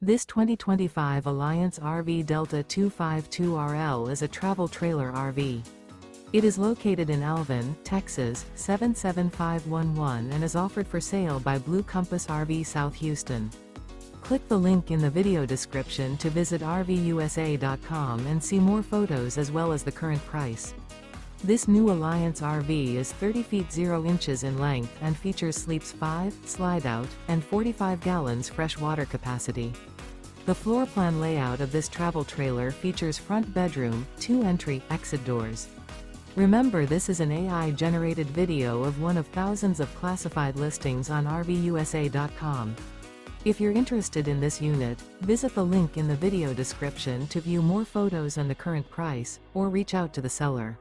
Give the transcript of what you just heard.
This 2025 Alliance RV Delta 252RL is a travel trailer RV. It is located in Alvin, Texas, 77511 and is offered for sale by Blue Compass RV South Houston. Click the link in the video description to visit RVUSA.com and see more photos as well as the current price. This new Alliance RV is 30 feet 0 inches in length and features sleeps 5, Slideout, and 45 gallons fresh water capacity. The floor plan layout of this travel trailer features front bedroom, 2 entry/exit doors. Remember, this is an AI-generated video of one of thousands of classified listings on RVUSA.com. If you're interested in this unit, visit the link in the video description to view more photos and the current price, or reach out to the seller.